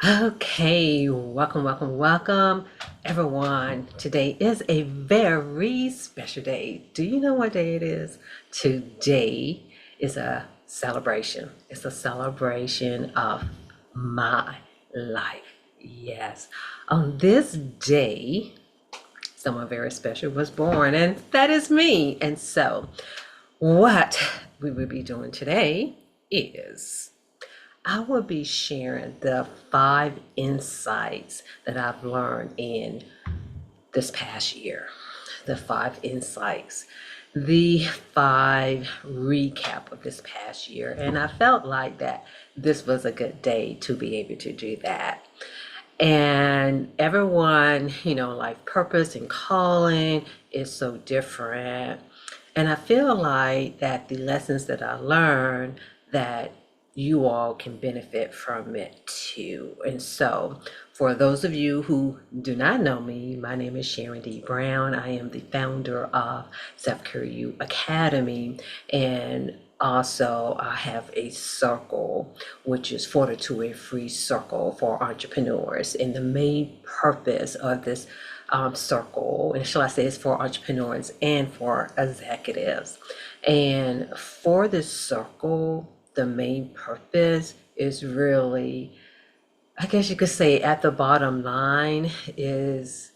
Okay, welcome, everyone. Today is a very special day. Do you know what day it is? Today is a celebration. It's a celebration of my life. Yes. On this day, someone very special was born, and that is me. And so, what we will be doing today is I will be sharing the 5 insights that I've learned in this past year. The 5 insights, the 5 recap of this past year. And I felt like that this was a good day to be able to do that. And everyone, life purpose and calling is so different. And I feel like that the lessons that I learned that you all can benefit from it too. And so, for those of you who do not know me, my name is Sharon D. Brown. I am the founder of Self Care U Academy, and also I have a circle, which is Fortitude Free Circle for entrepreneurs. And the main purpose of this circle, and shall I say, is for entrepreneurs and for executives. And for this circle, the main purpose is really, I guess you could say, at the bottom line is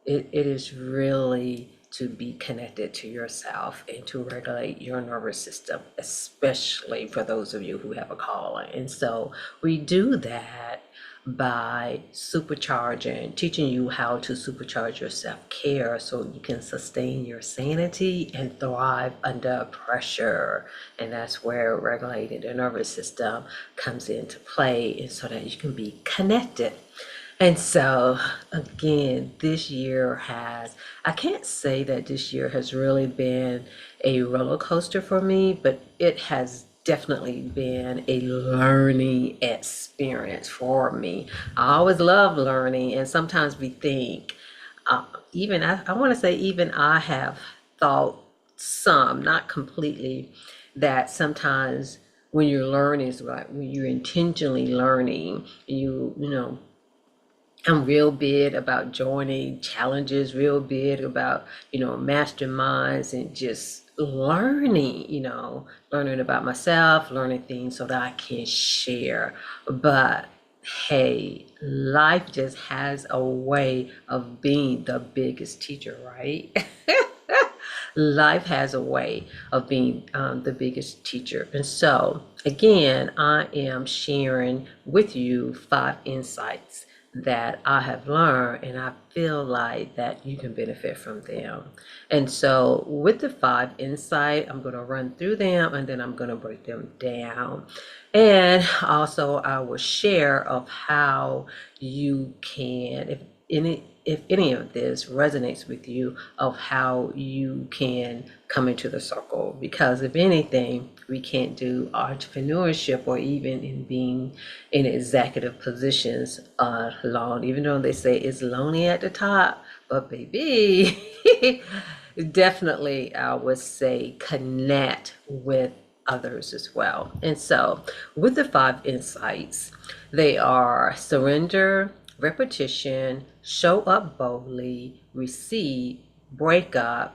it is really to be connected to yourself and to regulate your nervous system, especially for those of you who have a calling. And so we do that by supercharging, teaching you how to supercharge your self-care so you can sustain your sanity and thrive under pressure. And that's where regulating the nervous system comes into play, and so that you can be connected. And so, again, I can't say that this year has really been a roller coaster for me, but it has definitely been a learning experience for me. I always love learning, and sometimes we think, I want to say, even I have thought some, not completely, that sometimes when you're learning, is like when you're intentionally learning, I'm real big about joining challenges, real big about, masterminds and just learning, learning about myself, learning things so that I can share. But hey, life just has a way of being the biggest teacher, right? Life has a way of being the biggest teacher. And so, again, I am sharing with you 5 insights that I have learned, and I feel like that you can benefit from them. And so, with the 5 insight, I'm going to run through them and then I'm going to break them down. And also, I will share of how you can, if any of this resonates with you, of how you can come into the circle. Because if anything, we can't do entrepreneurship or even in being in executive positions alone, even though they say it's lonely at the top. But baby, definitely I would say connect with others as well. And so, with the 5 insights, they are surrender, repetition, show up boldly, receive, break up,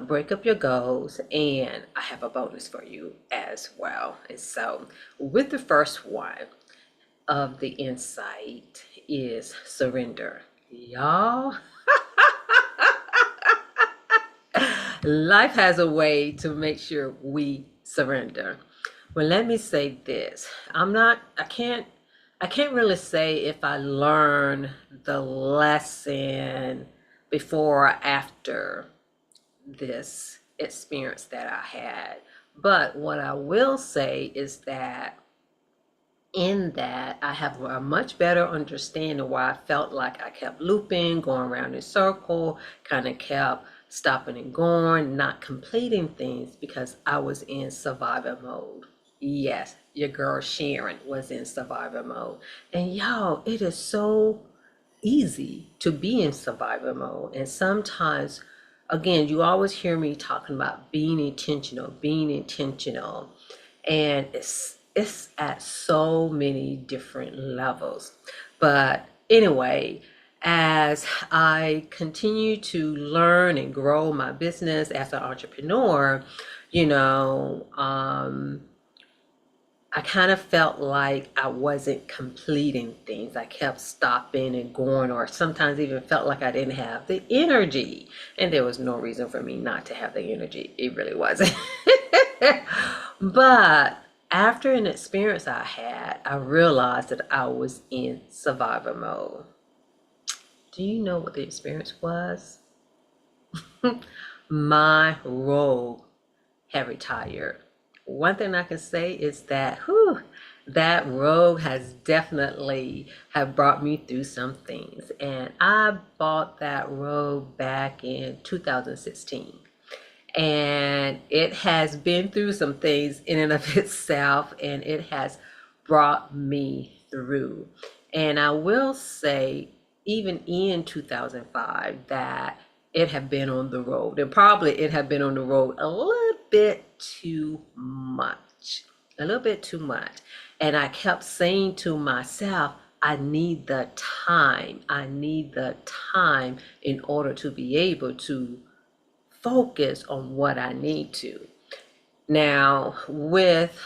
break up your goals, and I have a bonus for you as well. And so, with the first one of the insight is surrender. Y'all, life has a way to make sure we surrender. Well, let me say this. I can't really say if I learned the lesson before or after this experience that I had. But what I will say is that in that I have a much better understanding why I felt like I kept looping, going around in circle, kind of kept stopping and going, not completing things because I was in survivor mode. Yes, your girl Sharon was in survivor mode. And y'all, it is so easy to be in survivor mode. And sometimes, again, you always hear me talking about being intentional, being intentional. And it's at so many different levels. But anyway, as I continue to learn and grow my business as an entrepreneur, you know, I kind of felt like I wasn't completing things. I kept stopping and going, or sometimes even felt like I didn't have the energy. And there was no reason for me not to have the energy. It really wasn't. But after an experience I had, I realized that I was in survivor mode. Do you know what the experience was? My role had retired. One thing I can say is that, that road has definitely have brought me through some things. And I bought that road back in 2016. And it has been through some things in and of itself, and it has brought me through. And I will say, even in 2005, that it had been on the road, and probably it had been on the road a little bit too much, a little bit too much. And I kept saying to myself, I need the time. I need the time in order to be able to focus on what I need to. Now, with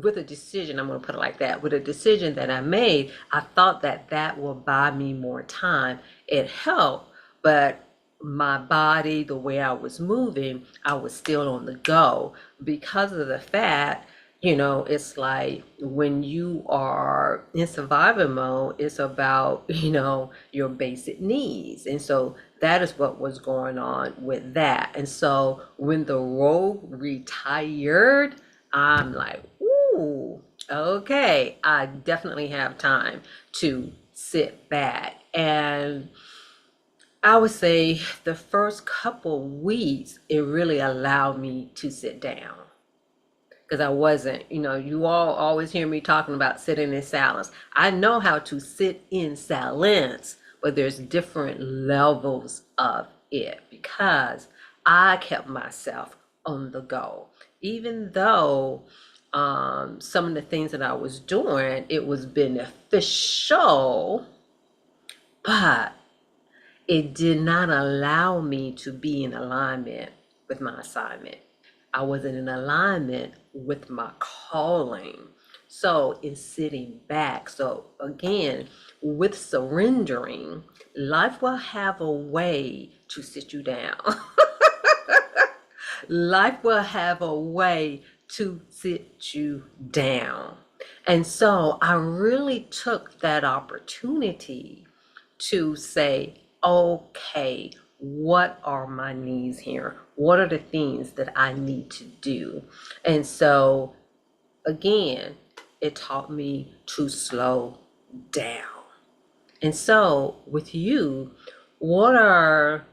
with a decision, I'm going to put it like that, with a decision that I made, I thought that that will buy me more time. It helped, but my body, the way I was moving, I was still on the go because of the fact, it's like when you are in survivor mode, it's about, your basic needs. And so that is what was going on with that. And so when the rogue retired, I'm like, ooh, okay, I definitely have time to sit back. And I would say the first couple weeks, it really allowed me to sit down. Because I wasn't, you all always hear me talking about sitting in silence. I know how to sit in silence, but there's different levels of it because I kept myself on the go. Even though some of the things that I was doing, it was beneficial, but it did not allow me to be in alignment with my assignment. I wasn't in alignment with my calling. So in sitting back, so again, with surrendering, life will have a way to sit you down. Life will have a way to sit you down. And so I really took that opportunity to say, okay, what are my needs here? What are the things that I need to do? And so, again, it taught me to slow down. And so, with you, what are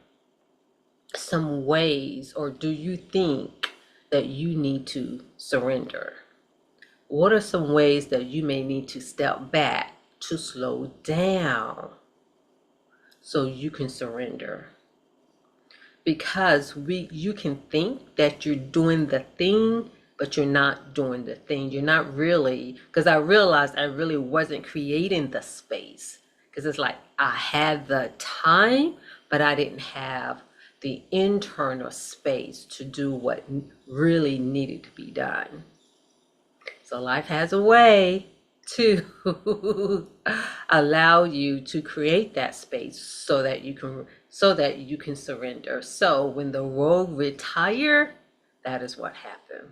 some ways, or do you think that you need to surrender? What are some ways that you may need to step back to slow down so you can surrender? Because you can think that you're doing the thing, but you're not doing the thing. You're not really, because I realized I really wasn't creating the space. Because it's like I had the time, but I didn't have the internal space to do what really needed to be done. So life has a way to allow you to create that space so that you can surrender. So when the rogue retire, that is what happened.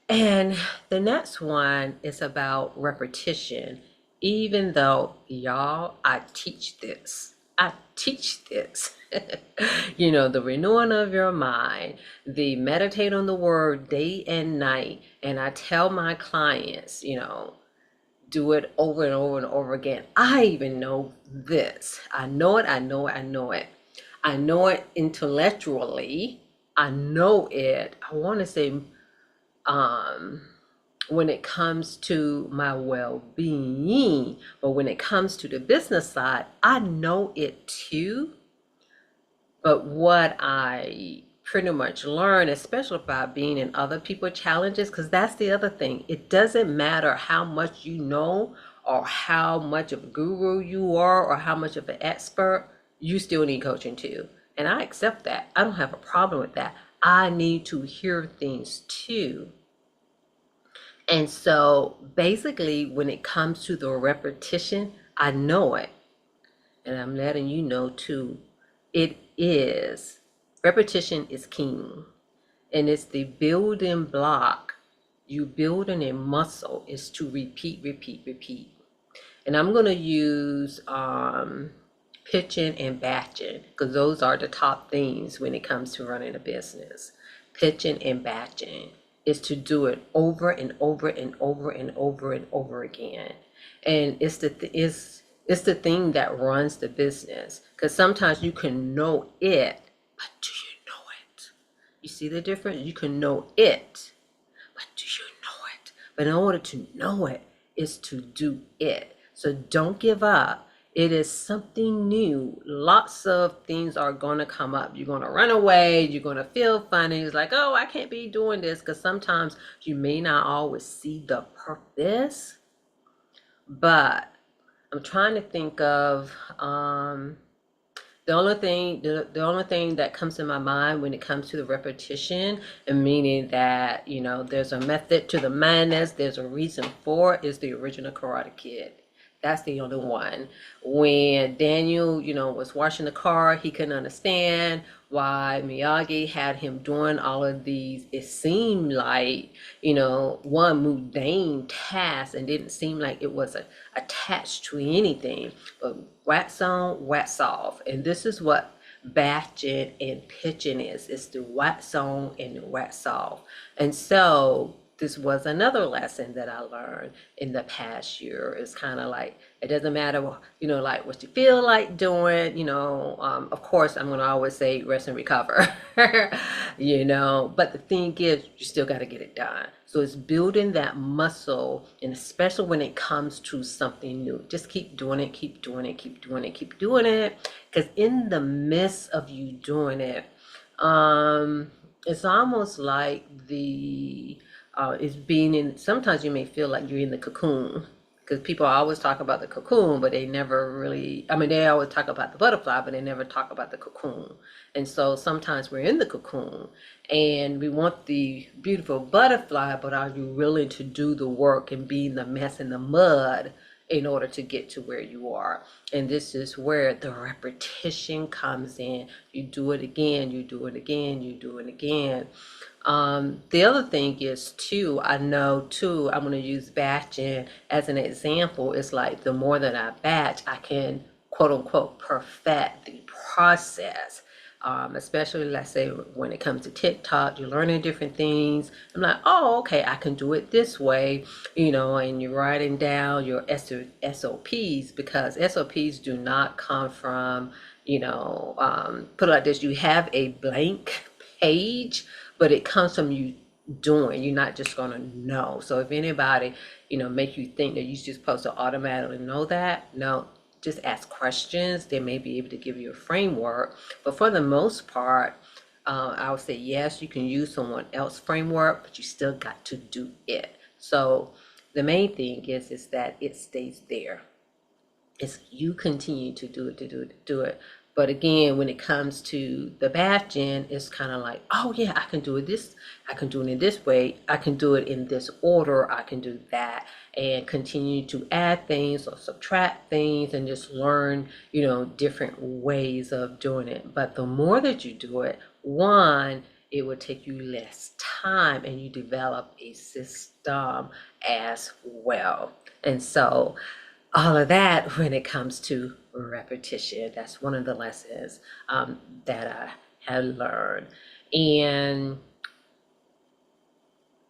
And the next one is about repetition. Even though, y'all, I teach this. The renewing of your mind, the meditate on the word day and night. And I tell my clients, do it over and over and over again. I even know this. I know it. I know it intellectually. I know it. I want to say, when it comes to my well-being, but when it comes to the business side, I know it too. But what I pretty much learn, especially by being in other people's challenges, because that's the other thing. It doesn't matter how much you know or how much of a guru you are or how much of an expert, you still need coaching too. And I accept that. I don't have a problem with that. I need to hear things too. And so basically, when it comes to the repetition, I know it. And I'm letting you know too. It is. Repetition is king. And it's the building block. You building a muscle is to repeat, repeat, repeat. And I'm going to use pitching and batching because those are the top things when it comes to running a business. Pitching and batching is to do it over and over and over and over and over again. And it's the thing that runs the business, because sometimes you can know it, but do you know it? You see the difference? You can know it, but do you know it? But in order to know it is to do it. So don't give up. It is something new. Lots of things are going to come up. You're going to run away. You're going to feel funny. It's like, oh, I can't be doing this, because sometimes you may not always see the purpose. But I'm trying to think of the only thing that comes to my mind when it comes to the repetition, and meaning that, there's a method to the madness, there's a reason for it, is the original Karate Kid. That's the only one. When Daniel, was washing the car, he couldn't understand why Miyagi had him doing all of these. It seemed like, one mundane task, and didn't seem like it was attached to anything. But wax on, wax off. And this is what batching and pitching is. It's the wax on and the wax off. And so this was another lesson that I learned in the past year. It's kind of like, it doesn't matter, like what you feel like doing, of course, I'm going to always say rest and recover, but the thing is, you still got to get it done. So it's building that muscle, and especially when it comes to something new, just keep doing it, keep doing it, keep doing it, keep doing it. Because in the midst of you doing it, it's almost like it's being in, sometimes you may feel like you're in the cocoon, because people always talk about the cocoon, but they never really, they always talk about the butterfly, but they never talk about the cocoon. And so sometimes we're in the cocoon and we want the beautiful butterfly, but are you willing to do the work and be in the mess and the mud in order to get to where you are? And this is where the repetition comes in. You do it again, you do it again, you do it again. The other thing is too, I know too, I'm going to use batching as an example. It's like the more that I batch, I can quote unquote perfect the process. Especially, let's say, when it comes to TikTok, you're learning different things. I'm like, oh, okay, I can do it this way, and you're writing down your SOPs, because SOPs do not come from, put it like this, you have a blank page, but it comes from you doing. You're not just going to know. So if anybody, make you think that you're just supposed to automatically know that, no, just ask questions. They may be able to give you a framework. But for the most part, I would say, yes, you can use someone else's framework, but you still got to do it. So the main thing is that it stays there. It's you continue to do it, to do it, to do it. But again, when it comes to the batching, it's kind of like, oh yeah, I can do it this, I can do it in this way, I can do it in this order, I can do that, and continue to add things or subtract things and just learn, different ways of doing it. But the more that you do it, one, it will take you less time and you develop a system as well. And so all of that, when it comes to repetition, that's one of the lessons that I have learned. And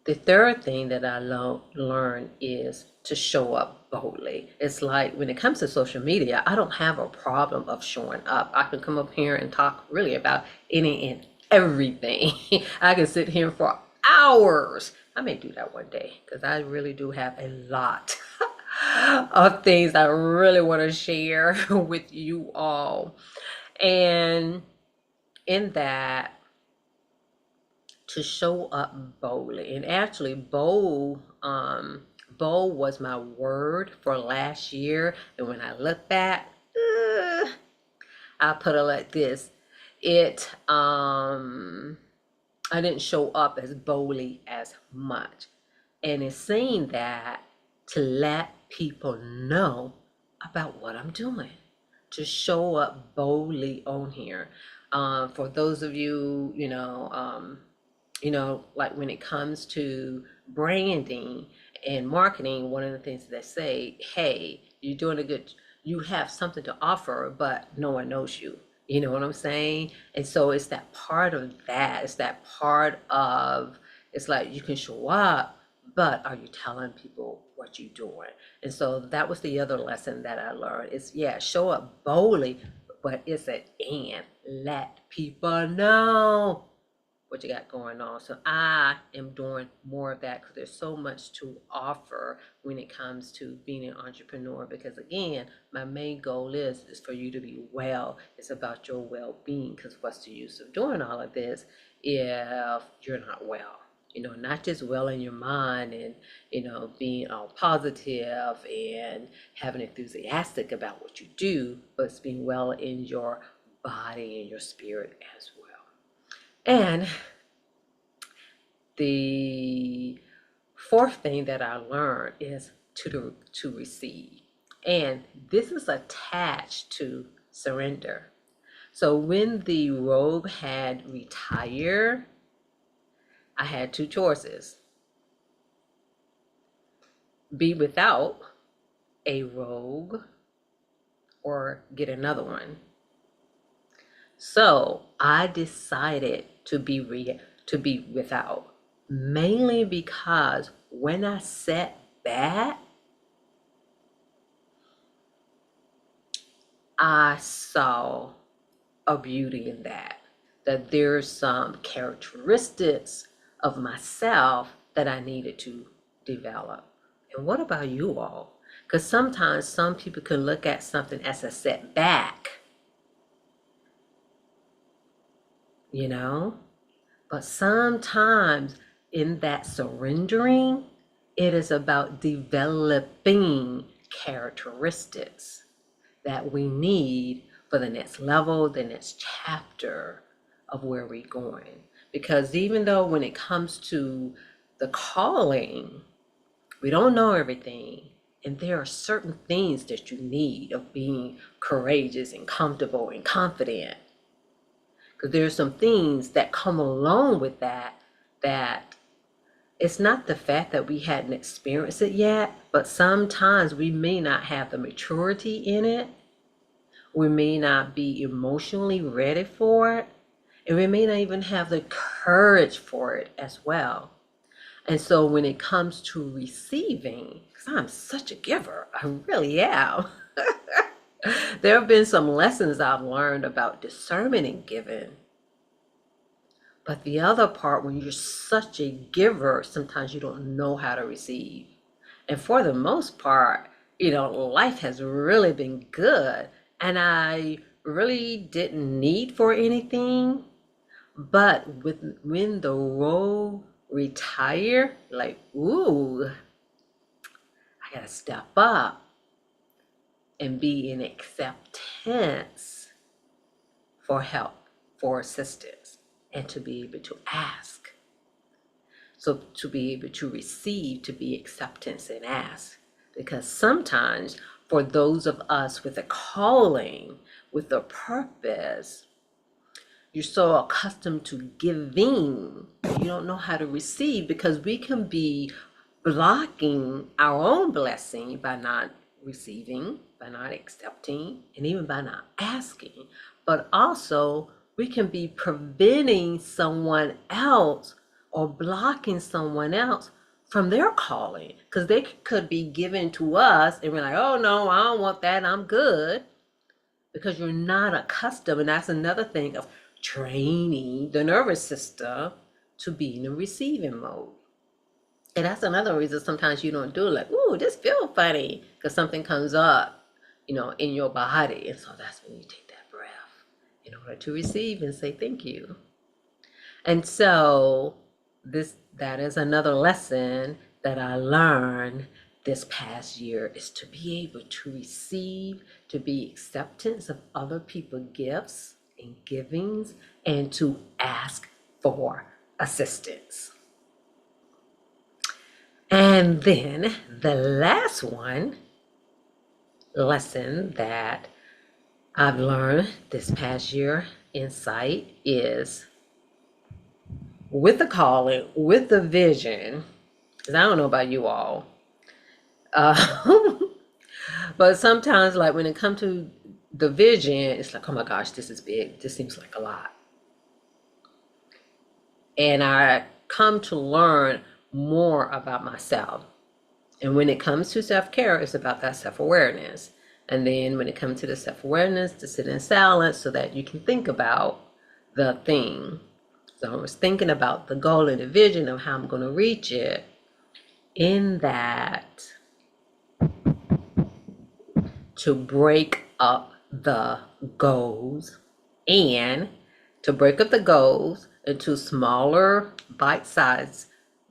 the third thing that I learned is to show up boldly. It's like when it comes to social media, I don't have a problem of showing up. I can come up here and talk really about any and everything. I can sit here for hours. I may do that one day, because I really do have a lot of things I really want to share with you all. And in that, to show up boldly. And actually, bold was my word for last year. And when I look back, I put it like this. I didn't show up as boldly as much. And it's saying that to let people know about what I'm doing, to show up boldly on here. For those of you, like when it comes to branding and marketing, one of the things they say, hey, you have something to offer, but no one knows you. You know what I'm saying? And so it's that part of that. It's that part of, it's like you can show up, but are you telling people what you're doing? And so that was the other lesson that I learned is, yeah, show up boldly, but it's an and let people know what you got going on. So I am doing more of that because there's so much to offer when it comes to being an entrepreneur. Because again, my main goal is for you to be well. It's about your well-being, because what's the use of doing all of this if you're not well? Not just well in your mind and, being all positive and having enthusiastic about what you do, but it's being well in your body and your spirit as well. And the fourth thing that I learned is to receive. And this is attached to surrender. So when the rogue had retired, I had two choices: be without a rogue or get another one. So I decided to be without, mainly because when I sat back, I saw a beauty in that there's some characteristics of myself that I needed to develop. And what about you all? Because sometimes some people can look at something as a setback, but sometimes in that surrendering, it is about developing characteristics that we need for the next level, the next chapter of where we're going. Because even though when it comes to the calling, we don't know everything, and there are certain things that you need of being courageous and comfortable and confident. Because there are some things that come along with that it's not the fact that we hadn't experienced it yet, but sometimes we may not have the maturity in it. We may not be emotionally ready for it, and we may not even have the courage for it as well. And so when it comes to receiving, because I'm such a giver, I really am. There have been some lessons I've learned about discernment and giving. But the other part, when you're such a giver, sometimes you don't know how to receive. And for the most part, life has really been good. And I really didn't need for anything. But when the role retire, like, ooh, I gotta step up and be in acceptance for help, for assistance, and to be able to ask. So to be able to receive, to be acceptance and ask. Because sometimes for those of us with a calling, with a purpose, you're so accustomed to giving, you don't know how to receive, because we can be blocking our own blessing by not receiving, by not accepting, and even by not asking. But also, we can be preventing someone else or blocking someone else from their calling, because they could be given to us and we're like, oh no, I don't want that, I'm good, because you're not accustomed. And that's another thing of training the nervous system to be in a receiving mode. And that's another reason sometimes you don't do it, like, ooh, this feels funny, because something comes up, in your body. And so that's when you take that breath in order to receive and say thank you. And so that is another lesson that I learned this past year, is to be able to receive, to be acceptance of other people's gifts and givings, and to ask for assistance. And then the last lesson that I've learned this past year, insight, is with the calling, with the vision, because I don't know about you all, but sometimes, like when it comes to the vision, it's like, oh my gosh, this is big. This seems like a lot. And I come to learn more about myself. And when it comes to self-care, it's about that self-awareness. And then when it comes to the self-awareness, to sit in silence so that you can think about the thing. So I was thinking about the goal and the vision of how I'm going to reach it, in that to break up the goals, and to break up the goals into smaller bite-sized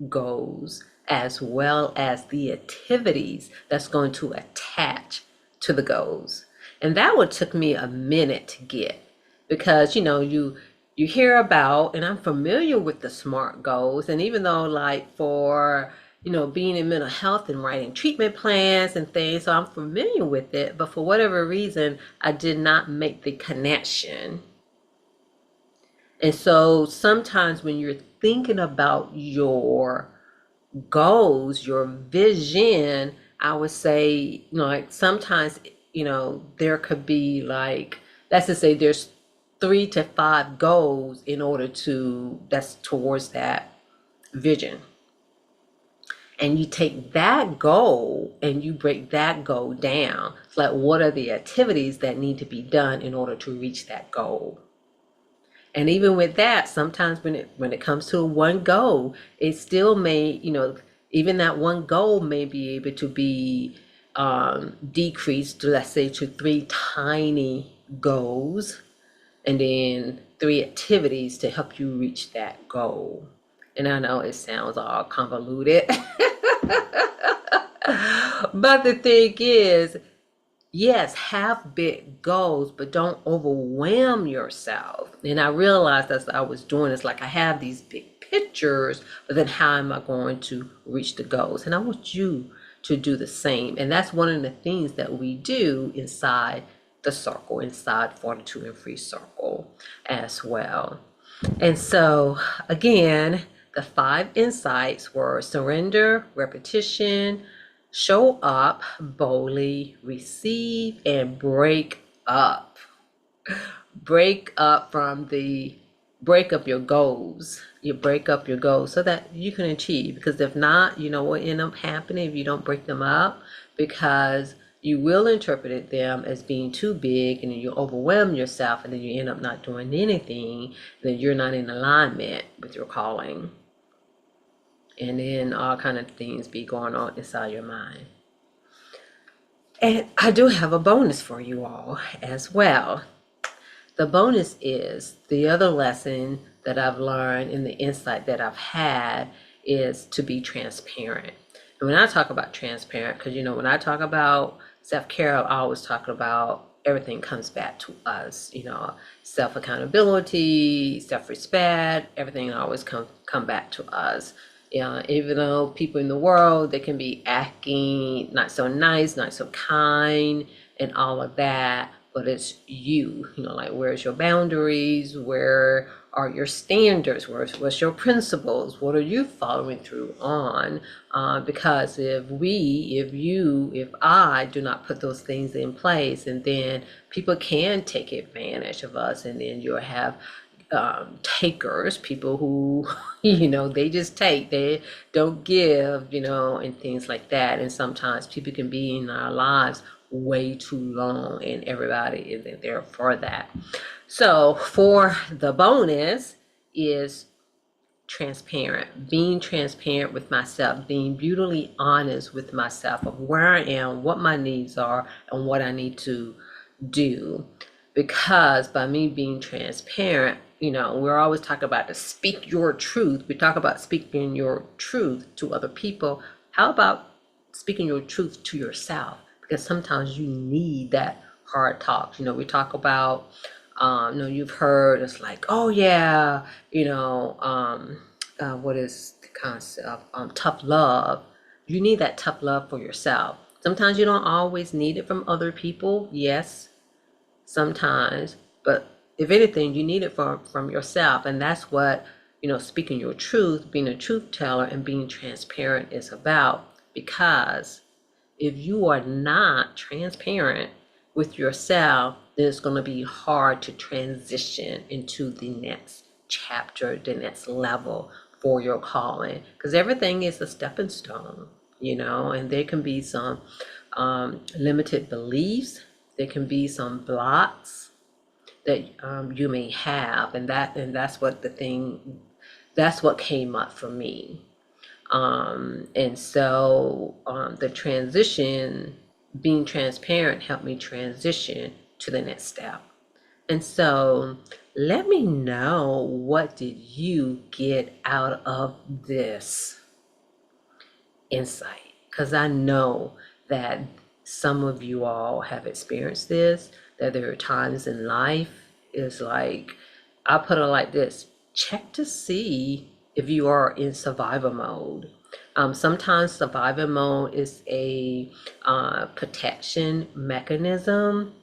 goals, as well as the activities that's going to attach to the goals. And that one took me a minute to get, because you hear about, and I'm familiar with the SMART goals, and even though, like, for being in mental health and writing treatment plans and things, so I'm familiar with it, but for whatever reason I did not make the connection. And so sometimes when you're thinking about your goals, your vision, I would say, like, sometimes, there could be, like, let's just say there's 3 to 5 goals that's towards that vision. And you take that goal and you break that goal down. It's like, what are the activities that need to be done in order to reach that goal? And even with that, sometimes when it comes to one goal, it still may, even that one goal may be able to be decreased to, let's say, to 3 tiny goals, and then 3 activities to help you reach that goal. And I know it sounds all convoluted, but the thing is, yes, have big goals, but don't overwhelm yourself. And I realized as I was doing, it's like I have these big pictures, but then how am I going to reach the goals? And I want you to do the same. And that's one of the things that we do inside the circle, inside Fortitude Free Circle as well. And so, again, the 5 insights were: surrender, repetition, show up boldly, receive, and break up. Break up your goals. You break up your goals so that you can achieve. Because if not, what will end up happening if you don't break them up? Because you will interpret them as being too big, and then you overwhelm yourself, and then you end up not doing anything. Then you're not in alignment with your calling. And then all kind of things be going on inside your mind. And I do have a bonus for you all as well. The bonus is the other lesson that I've learned, and the insight that I've had, is to be transparent. And when I talk about transparent, because when I talk about self-care, I always talk about everything comes back to us, self-accountability, self-respect, everything always come back to us. Even though people in the world, they can be acting not so nice, not so kind, and all of that, but it's you, like, where's your boundaries? Where are your standards? What's your principles? What are you following through on? Because if I do not put those things in place, and then people can take advantage of us, and then you'll have takers, people who, they just take, they don't give, and things like that. And sometimes people can be in our lives way too long, and everybody isn't there for that. So for the bonus is being transparent with myself, being brutally honest with myself of where I am, what my needs are, and what I need to do. because by me being transparent, we're always talking about to speak your truth. We talk about speaking your truth to other people. How about speaking your truth to yourself? Because sometimes you need that hard talk. We talk about, you've heard it's like, oh yeah, what is the concept? Tough love. You need that tough love for yourself. Sometimes you don't always need it from other people. Yes, sometimes, but if anything, you need it from yourself. And that's what, speaking your truth, being a truth teller, and being transparent is about. Because if you are not transparent with yourself, then it's going to be hard to transition into the next chapter, the next level for your calling. Because everything is a stepping stone, and there can be some limited beliefs, there can be some blocks that you may have, and that's what came up for me. And so the transition, being transparent, helped me transition to the next step. And so let me know, what did you get out of this insight? Because I know that some of you all have experienced this, that there are times in life, it's like, I put it like this: check to see if you are in survival mode. Sometimes survival mode is a protection mechanism.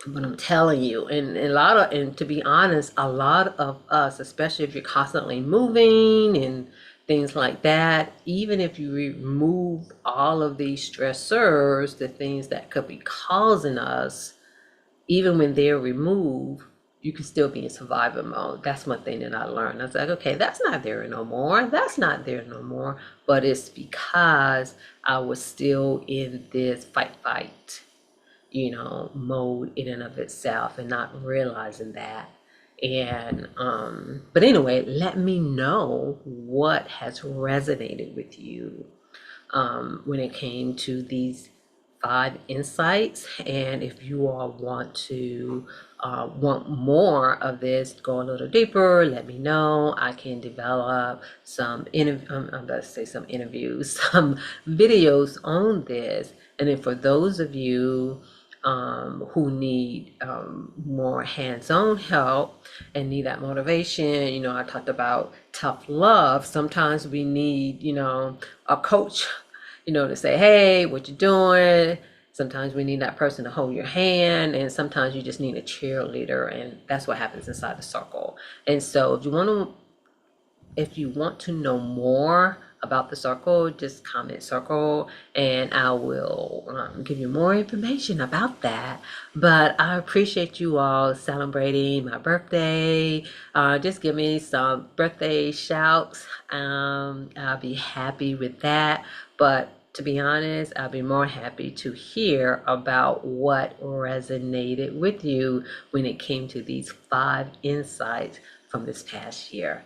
But I'm telling you, and to be honest, a lot of us, especially if you're constantly moving and things like that, even if you remove all of these stressors, the things that could be causing us, even when they're removed, you can still be in survival mode. That's one thing that I learned. I was like, okay, that's not there no more. That's not there no more. But it's because I was still in this fight, mode in and of itself, and not realizing that. And but anyway, let me know what has resonated with you when it came to these 5 insights. And if you all want more of this, go a little deeper, let me know. I can develop some some interviews, some videos on this. And then for those of you who need more hands-on help and need that motivation, I talked about tough love. Sometimes we need, a coach, to say, hey, what you doing? Sometimes we need that person to hold your hand, and sometimes you just need a cheerleader, and that's what happens inside the circle. And so if you want to know more about the circle, just comment circle, and I will give you more information about that. But I appreciate you all celebrating my birthday. Just give me some birthday shouts. I'll be happy with that. But to be honest, I'll be more happy to hear about what resonated with you when it came to these 5 insights from this past year.